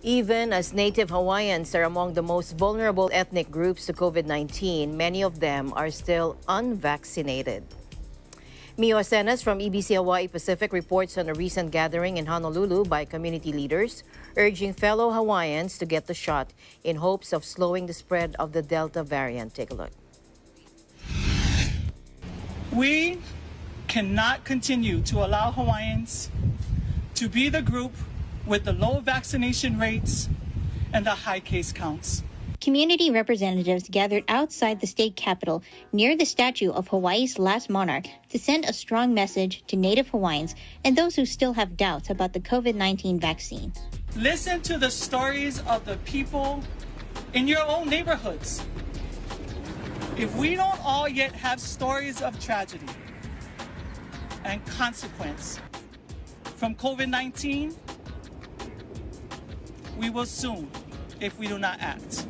Even as native Hawaiians are among the most vulnerable ethnic groups to COVID-19, many of them are still unvaccinated. Mio Acenas from EBC Hawaii-Pacific reports on a recent gathering in Honolulu by community leaders urging fellow Hawaiians to get the shot in hopes of slowing the spread of the Delta variant. Take a look. We cannot continue to allow Hawaiians to be the group with the low vaccination rates and the high case counts. Community representatives gathered outside the state capitol near the statue of Hawaii's last monarch to send a strong message to Native Hawaiians and those who still have doubts about the COVID-19 vaccine. Listen to the stories of the people in your own neighborhoods. If we don't all yet have stories of tragedy and consequence from COVID-19, we will soon if we do not act.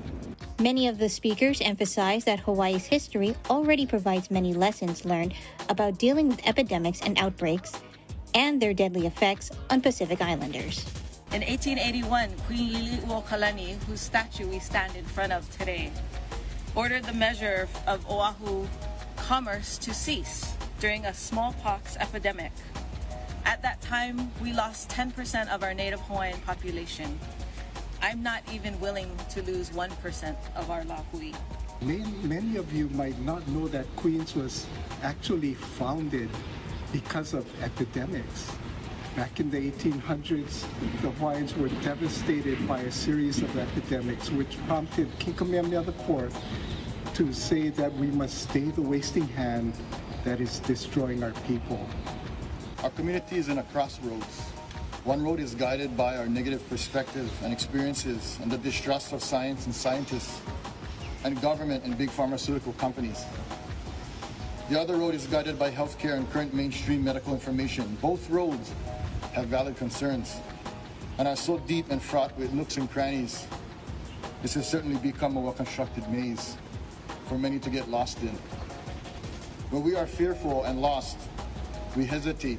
Many of the speakers emphasize that Hawaii's history already provides many lessons learned about dealing with epidemics and outbreaks and their deadly effects on Pacific Islanders. In 1881, Queen Liliuokalani, whose statue we stand in front of today, ordered the measure of Oahu commerce to cease during a smallpox epidemic. At that time, we lost 10% of our native Hawaiian population. I'm not even willing to lose 1% of our lahui. Many of you might not know that Queens was actually founded because of epidemics. Back in the 1800s, the Hawaiians were devastated by a series of epidemics, which prompted King Kamehameha IV to say that we must stay the wasting hand that is destroying our people. Our community is in a crossroads. One road is guided by our negative perspective and experiences and the distrust of science and scientists and government and big pharmaceutical companies. The other road is guided by healthcare and current mainstream medical information. Both roads have valid concerns and are so deep and fraught with nooks and crannies. This has certainly become a well-constructed maze for many to get lost in. When we are fearful and lost, we hesitate.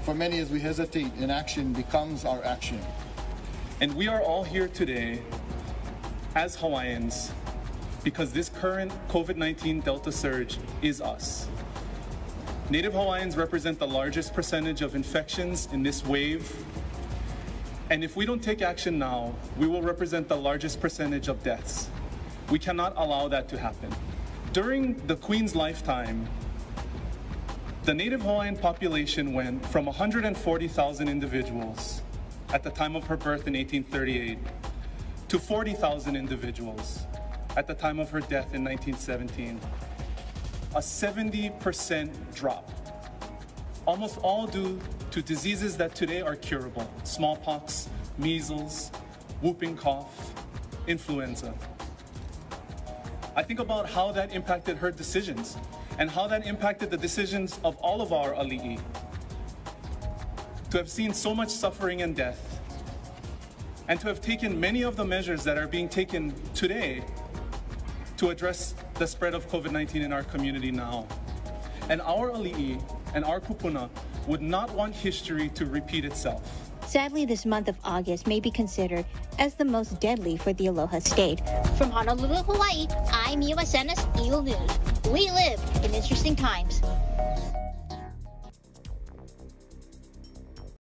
For many, as we hesitate, inaction becomes our action. And we are all here today as Hawaiians because this current COVID-19 Delta surge is us. Native Hawaiians represent the largest percentage of infections in this wave. And if we don't take action now, we will represent the largest percentage of deaths. We cannot allow that to happen. During the Queen's lifetime, the Native Hawaiian population went from 140,000 individuals at the time of her birth in 1838 to 40,000 individuals at the time of her death in 1917. A 70% drop, almost all due to diseases that today are curable: smallpox, measles, whooping cough, influenza. I think about how that impacted her decisions and how that impacted the decisions of all of our ali'i. To have seen so much suffering and death, and to have taken many of the measures that are being taken today to address the spread of COVID-19 in our community now. And our ali'i and our kupuna would not want history to repeat itself. Sadly, this month of August may be considered as the most deadly for the Aloha State. From Honolulu, Hawaii, I'm Mio Acenas, Eagle News. We live in interesting times.